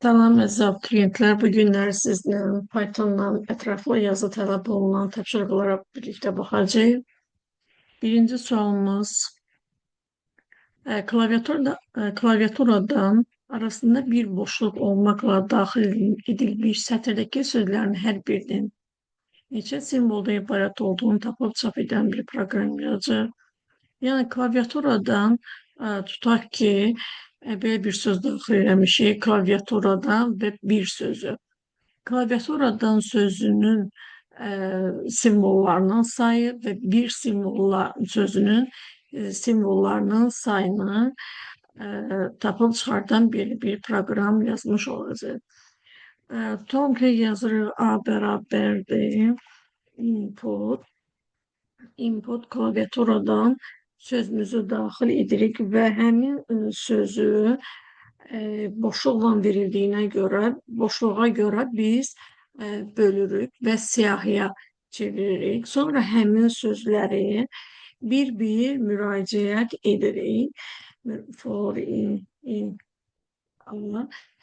Salam əziz abituriyentlər, bu günlər sizlə Pythonla ətraflı yazı tələb olunan tapşırıqlara birlikdə baxacağıq. Birinci sualımız, klaviaturadan arasında bir boşluq olmaqla daxil edilmiş sətirdəki sözlərin hər birinin neçə simvolda ibarət olduğunu tapıb çap edən bir proqram yazacaq. Yəni klaviaturadan tutaq ki, belə bir söz daxil eləmişik, klaviaturadan və bir sözü. Klaviaturadan sözünün simvollarının sayı ve bir sözünün simvollarının sayını tapıp çıxardan bir program yazmış olacaq. Tutalım ki, yazırıq A bərabərdir input klaviaturadan sözümüzü daxil edirik və həmin sözü boşluqla verildiyinə görə, boşluğa görə biz bölürük və siyahıya çeviririk. Sonra həmin sözləri bir-bir müraciət edirik.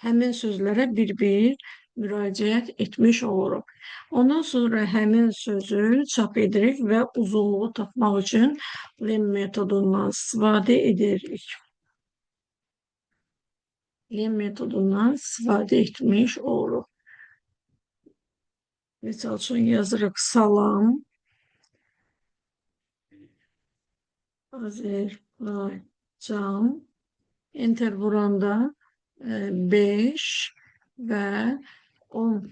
Həmin sözlərə bir-bir müraciət etmiş oluruq. Ondan sonra həmin sözü çap edirik və uzunluğu tapmaq üçün lem metodundan istifadə edirik. Lem metodundan istifadə etmiş oluruq. Misal üçün yazırıq salam Azərbaycan. Enter vuranda 5 və 10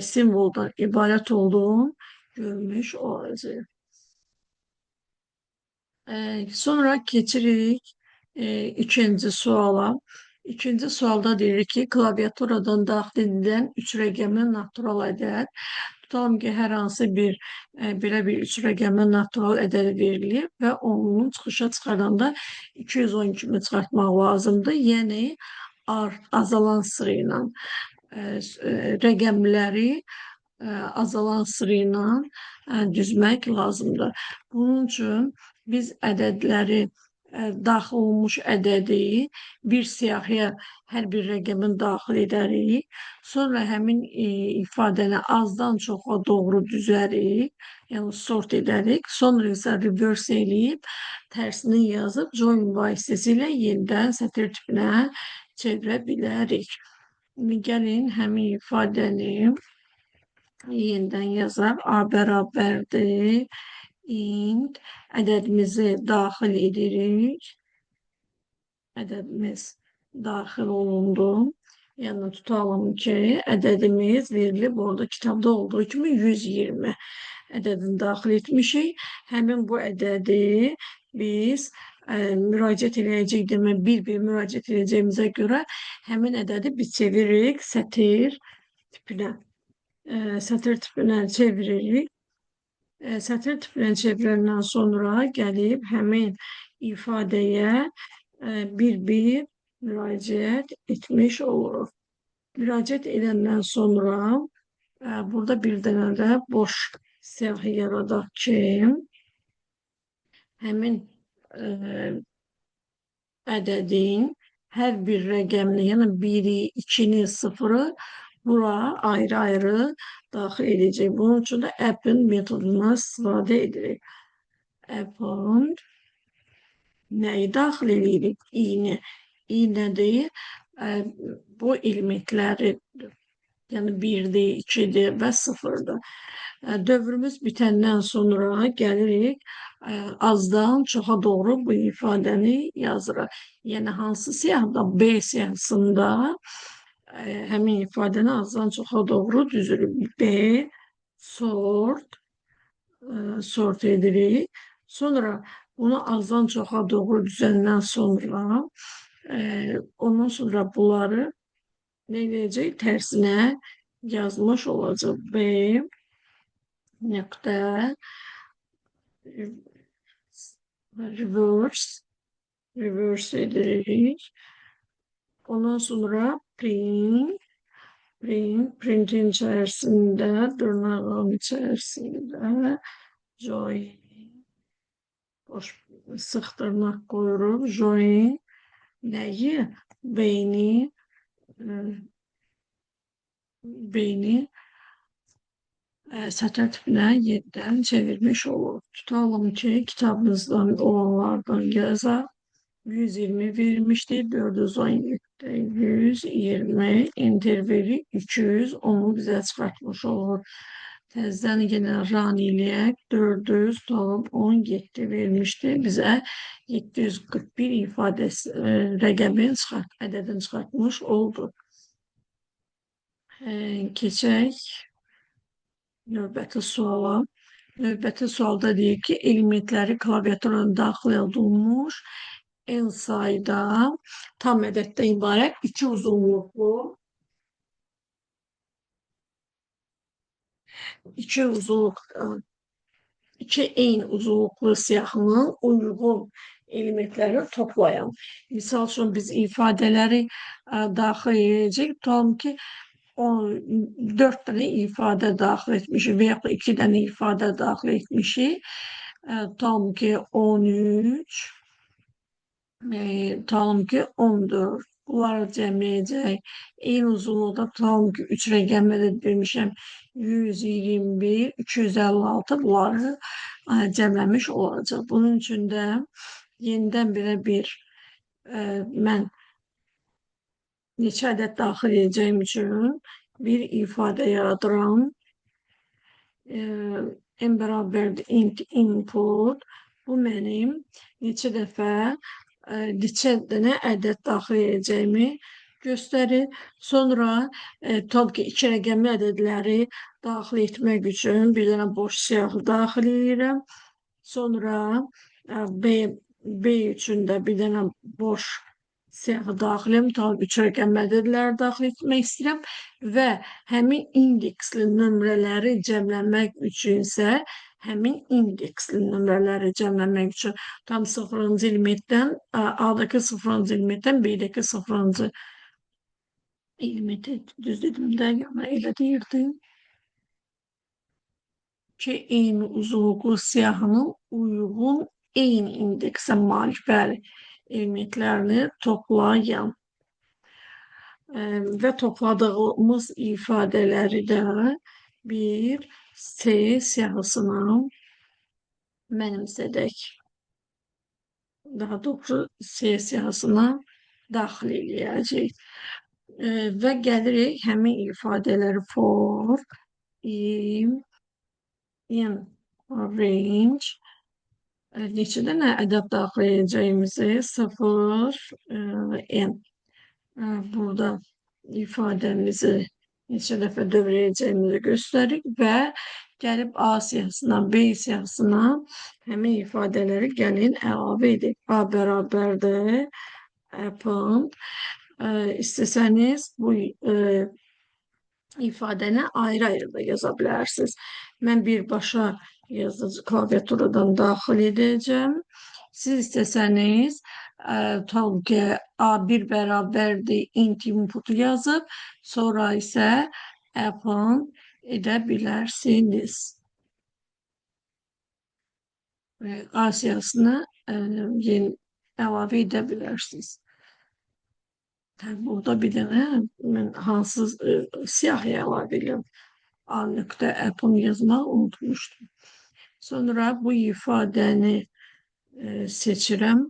simvoldan ibarət olduğunu görmüş olacaq. Sonra keçirik ikinci suala. İkinci sualda deyirik ki, klaviaturadan daxil edilən 3 rəqəmi natural ədəd. Tutalım ki, hər hansı bir belə bir 3 rəqəmi natural ədəd verilir və onun çıxışa çıxardanda 210 kimi çıxartmaq lazımdır. Yəni azalan sıra ilə rəqəmləri azalan sıra ilə düzmək lazımdır. Bunun üçün biz ədədləri daxil olmuş ədədi bir siyahıya hər bir rəqəmin daxil edərik. Sonra həmin ifadəni azdan çoxa doğru düzərik, yəni sort edərik. Sonra isə reverse eləyib, tərsini yazıb join vasitəsilə yenidən sətir tipinə çevirə bilərik. Gəlin həmin ifadəni yenidən yazaq. A bərabərdir int ədədimizi daxil edirik. Ədədimiz daxil olundu. Yəni tutalım ki, ədədimiz verilib orada kitabda olduğu kimi 120 ədədini daxil etmişik. Həmin bu ədədi biz müraciət edəcəyik demə bir-bir müraciət edəcəyimizə görə həmin ədədi biz çeviririk sətir tipinə. Sətir tipinə çeviririk. Sətir tipinə çevirəndən sonra gəlib həmin ifadəyə bir-bir müraciət etmiş oluruq. Müraciət edəndən sonra burada bir dənə də boş siyahı yaradaq ki, həmin ədədin hər bir rəqəmini, yəni 1-i, 2-ni, 0-ı bura ayrı-ayrı daxil edəcək. Bunun üçün də append metodundan istifadə edirik. Append nəyi daxil edirik? İ-ni. İ nədir? Bu elementləri, yəni 1-dir, 2-dir və 0-dır. Dövrümüz bitəndən sonra gəlirik, azdan çoxa doğru bu ifadəni yazırıq. Yəni hansı siyahıda? B siyahısında həmin ifadəni azdan çoxa doğru düzürük. B, sort edirik. Sonra bunu azdan çoxa doğru düzəndən sonra ondan sonra bunları nə edəcək? Tərsinə yazmış olacaq. B nöqtə reverse edirik. Ondan sonra printin içərisində, dırnağın içərisində join, sıx dırnaq qoyuruq, join nəyi? B-ni beyni satır tipinə yenidən çevirmiş olur. Tutalım ki, kitabımızdan olanlardan yazaq. 120 verilmiştir. 417'de 120 intervali 200 onu bize çıkartmış olur. Tezden yine raniliyek 400 tam 17 vermişti. Bize 741 ifadesi rəqəmin ədədini çıxartmış oldu. Keçək növbəti suala. Növbəti sualda deyir ki, elementləri klaviaturun daxil edilmiş en sayıda tam ədəddə ibarət iki uzunluqlu iki uzunluq iki eyni uzunluqlu siyahının uyğun elementləri toplayan. Misal üçün biz ifadələri daxil edəcək. Tutalım ki, 4 tane ifadə daxil etmişik və yaxud 2 dənə ifadə daxil etmişik. Tutalım ki, 13 tutalım ki 14. Bunları cəmləyəcək. Eyni uzunluqda tutalım ki 3 rəqəmlə də vermişəm. 121, 256 bunları cəmləmiş olacaq. Bunun üçün də yenidən belə bir mən neçə ədəd daxil edəcəyim üçün bir ifadə yaradıram. En bərabərdir int input. Bu mənim neçə dəfə neçə dənə ədəd daxil edəcəyimi göstərir. Sonra tabii ki, iki rəqəmli ədədləri daxil etmək üçün bir dənə boş siyahı daxil edirəm. Sonra B üçün də bir dənə boş siyahı daxilim. Tabii üç rəqəmli ədədləri daxil etmək istəyirəm və həmin indeksli nömrələri cəmləmək üçünsə həmin indeksli nömrələri cəmləmək üçün tam 0-cı elementdən A'dakı 0-cı elementdən B'dəki 0-cı elementi düz dedim də yana elə deyirdim ki, eyni uzunluqlu siyahının uyğun eyni indeksə malik bəli elementlərini toplayan və topladığımız ifadələri də bir C siyahısına mənimsədək. Daha doğrusu C siyahısına daxil edəcək. Və gəlirik həmin ifadələri for in range neçə dənə ədəd daxil edəcəyimizi 0 n burada ifadəmizi neçə dəfə dövr edəcəyimizi göstərir və gəlib A siyahısından B siyahısına həmin ifadələri gəlin əlavə edək. A bərabərdir append. İstəsəniz bu ifadəni ayrı-ayrı da yaza bilərsiniz. Mən birbaşa yazıcı klaviaturadan daxil edəcəm. Siz istəsəniz tabii ki A1 bərabərdir int inputu yazıb, sonra isə append edə bilərsiniz. A siyahısına yeni əlavə edə bilərsiniz. Burada bir dənə mən hansı siyahıya əlavə edirəm. A.append yazmaq unutmuşdum. Sonra bu ifadəni seçirəm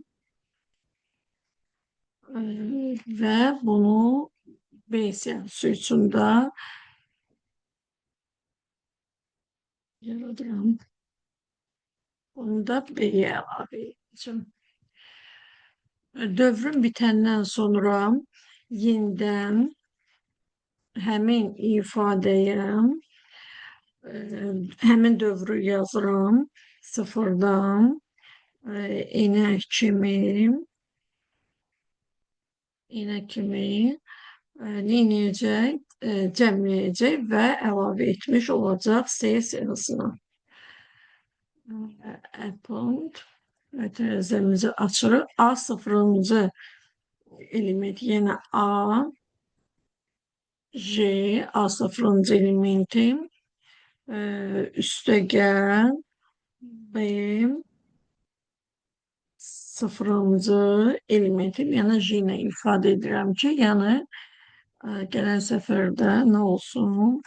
və bunu B siyahısı üçün də yaradıram. Bunu da B-yə əlavə edəcəm. Dövrün bitəndən sonra yenidən həmin ifadəyə həmin dövrü yazıram sıfırdan enə kimi neyəcək, cəmləyəcək və əlavə etmiş olacaq C siyahısına. Append tərəzimizi açırıq. A sıfırıncı element yenə A, J, A sıfırıncı elementi üstə gəl B sıfırıncı elementi yəni J ilə ifadə edirəm ki, yəni Gelen seferde ne olsun?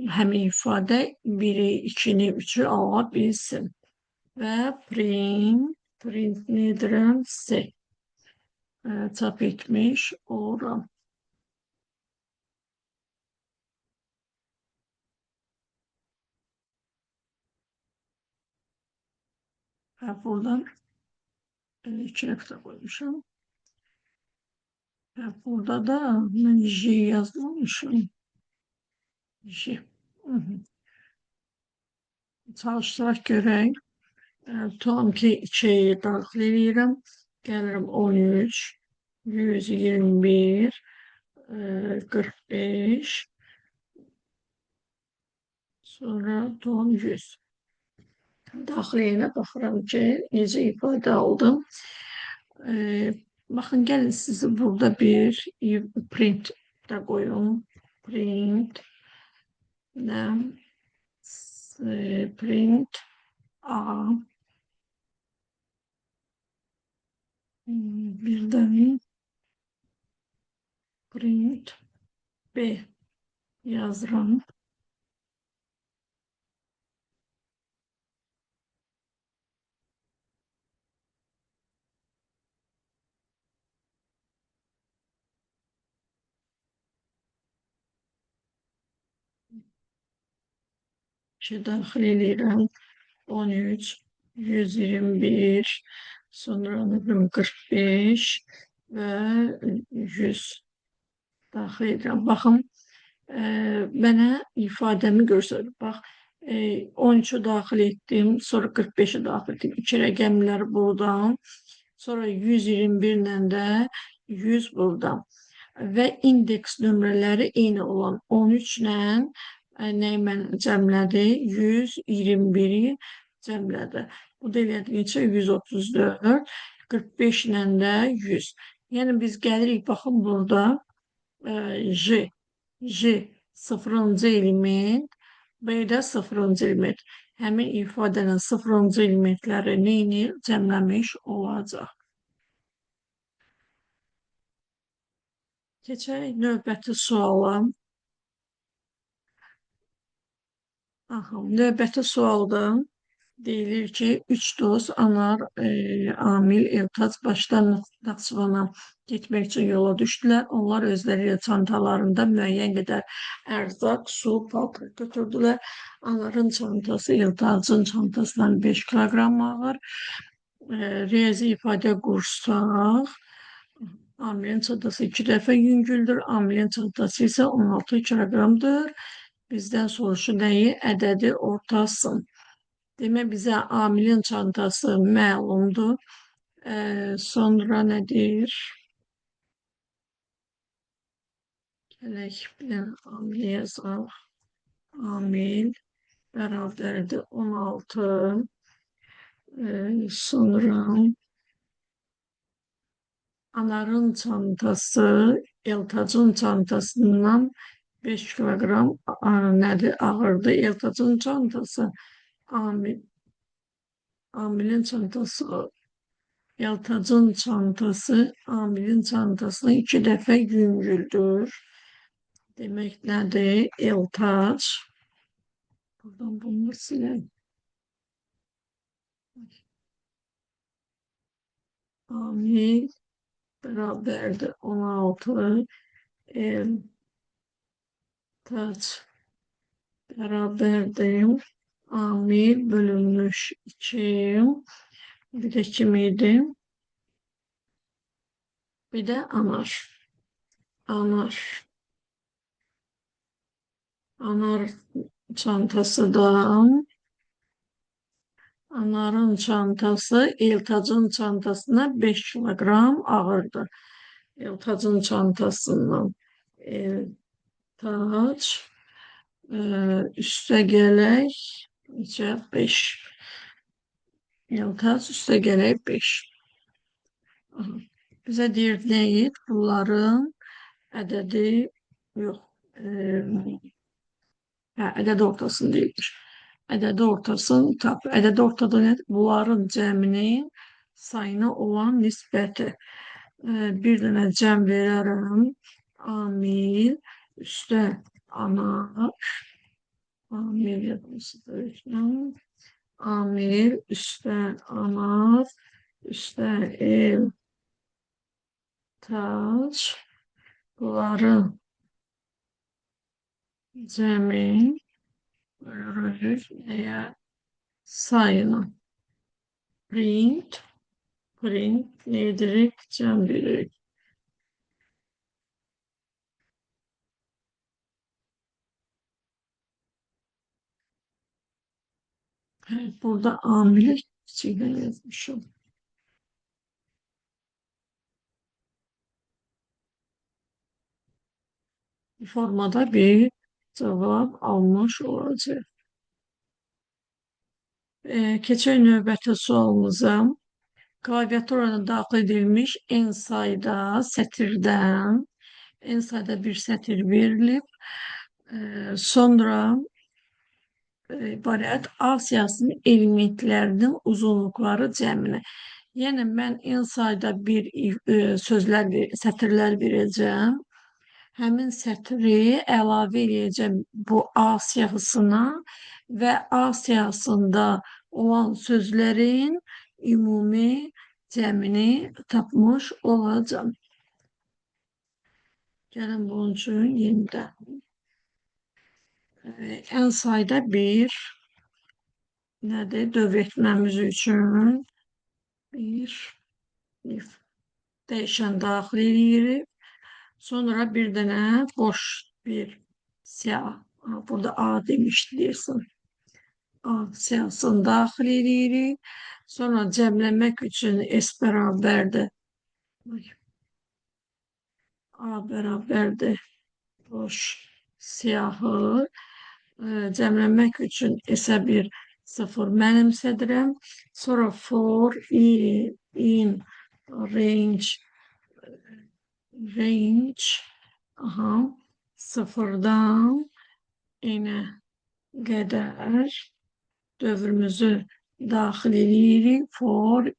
Hem ifade biri, ikini, üçü alabilsin. Ve print nedir? Se. Çap etmiş oram. Ve buradan içine kısa koymuşum. Ve burada da ben J yazmamışım. J. Hı hı. Çalıştırarak görək. Tutam ki, içəyi daxil edirəm. Gəlirim 13, 121, 45, sonra tutam 100. Daxiliyinə baxıram ki, necə ifadə aldım. Baxın, gəlin sizi burada bir print də qoyum. Print, nə? Print A. Birdən print B yazıram. Şey daxil edirəm. 13, 121, sonra 45 və 100 daxil edirəm. Baxın, mənə ifadəmi göstərir. Bax, 13'ü daxil etdim, sonra 45'i daxil etdim. İki rəqəmlər buradan, sonra 121 ilə də 100 buradan. Və indeks nömrələri eyni olan 13 ilə nəyi mən cəmlədi? 121'i cəmlədi. Bu da elədi neçə? 134, 45 ilə də 100. Yəni biz gəlirik, baxın burada J sıfırıncı element, B də sıfırıncı element. Həmin ifadənin sıfırıncı elementləri neyini cəmləmiş olacaq. Keçək növbəti suala. Növbəti sualda deyilir ki, 3 dost Anar, Amil, Eltac başdan Naxçıvana getmək üçün yola düşdülər. Onlar özləri ilə çantalarında müəyyən qədər ərzaq, su, paltar götürdülər. Anarın çantası Eltacın çantasından 5 kilogram ağır. Riyazi ifadə qursaq, Amilin çantası 2 dəfə yüngüldür. Amilin çantası isə 16 kilogramdır. Bizdən soruşu nəyi? Ədədi ortasın. Demək, bizə Amilin çantası məlumdur. Sonra nədir? Gələk bilən Amil yazaq. Amil bərabərdir 16. Sonra Anarın çantası Eltacın çantasından 5 kilogram nədir? Ağırdır. Eltacın çantası Amilin çantası Eltacın çantası Amilin çantasına 2 dəfə yüngüldür. Demək nədir? Eltac. Buradan bunu silək. Amil bərabərdir 16. Eltac bərabərdir. Amil bölünmüş 2. Bir de kimiydi? Bir de Anar. Anar çantasıdan Anarın çantası Eltacın çantasına 5 kilogram ağırdır. Eltacın çantasından Eltac üste gələk 5. Eltac üste gələk 5. Bizə deyir nəyi? Bunların ədədi yox. Ədəd ortasını deyilmiş. Ədəd ortasını tap. Ədəd ortada nədir? Bunların cəminin sayına olan nisbəti. Bir dənə cəm verərəm. Amil üstə ana. Amil yazılsın. Amil üstə ana. Üstə el taç. Bunları cəmi bölürük nəyə? Sayına. Print neydirik? Cəm veririk. Evet, burada amili kiçikdən yazmışım. Formada bir cevap almış olacaq. Keçək növbəti sualımıza. Klaviaturada daxil edilmiş en sayda sətirdən, en sayda bir sətir verilib. Sonra ibarət A siyahısının elementlərinin uzunluqları cəmini. Yəni, mən en sayda bir sətirlər verəcəm. Həmin sətri əlavə edəcəm bu A siyahısına və A siyahısında olan sözlərin ümumi cəmini tapmış olacağım. Gəlin bunun üçün yenidən en sayda bir nədir? Dövr etməmiz üçün bir dəyişən daxil edirik. Sonra bir dənə boş bir siyah. Burada A demişdi deyirsən. A siyahısını daxil edirik. Sonra cəmləmək üçün S bərabərdir. A bərabərdir. Boş siyahı. Cəmləmək üçün S-ə bir sıfır mənimsədirəm. Sonra for in range aha, sıfırdan yenə qədər dövrümüzü daxil edirik. For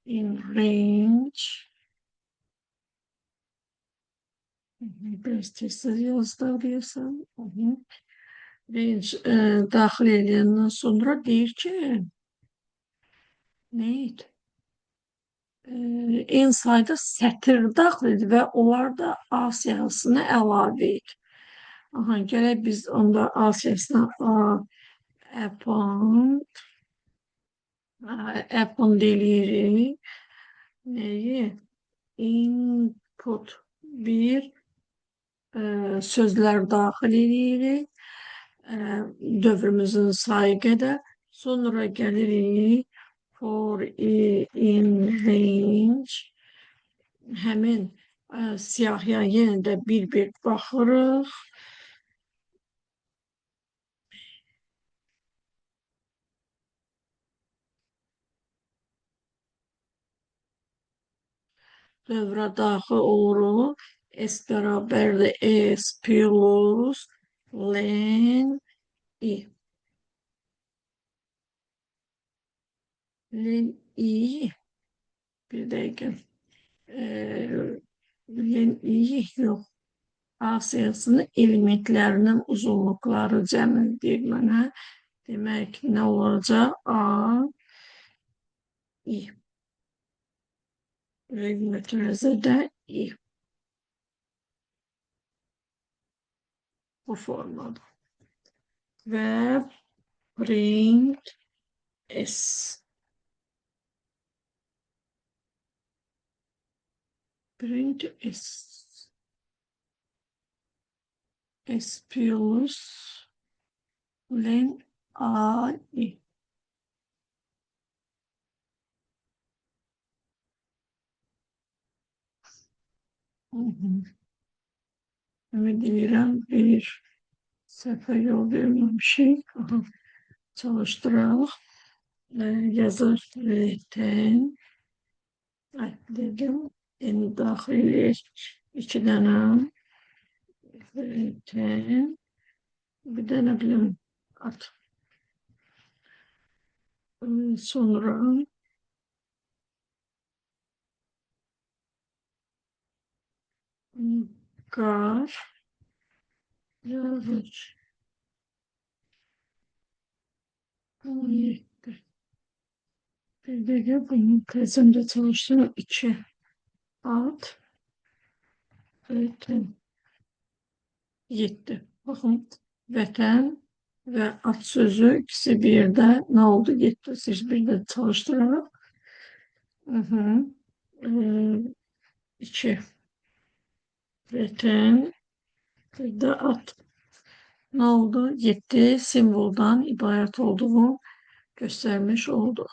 in range biraz tezsiz yazdırıyorsam range daxil edəndən sonra deyir ki neydi? En sayda sətir daxil edir və onlar da A siyahısını əlavə edir. Aha, gələk biz onda A siyahısına append deyirik. Neyi? Input bir sözlər daxil edirik. Dövrümüzün sayı qədər. Sonra gəlirik for in range. Həmin siyahıya yenə də bir baxırıq. Dövrə daxil oluruq. S bərabərdir S plus len I. Len I. Bir dəqiqə. Len I yox. A siyahısının elementlərinin uzunluqları cəmidir mənə. Demək, nə olacaq? A I. Regülatörəzədə I. Bu formada. Və print S. Print S. S plus len A I. Ümid edirəm bir səhvə yol verməmişik. Çalışdıraq. Yazır return. Dedim. Eni daxil et. 2 dənə return. Bir dənə bilim at. Sonra Gar, yağış, 17. Bir de bunun tezimde çalıştığım içi. Alt, vətən, 7. Bakın vətən ve at sözü ikisi bir yerde ne oldu? 7. Siz bir de çalıştırarak. Hı hı. Ee, 2. Vətən bir de at. Ne oldu? 7 simvoldan ibaret olduğunu göstermiş oldu.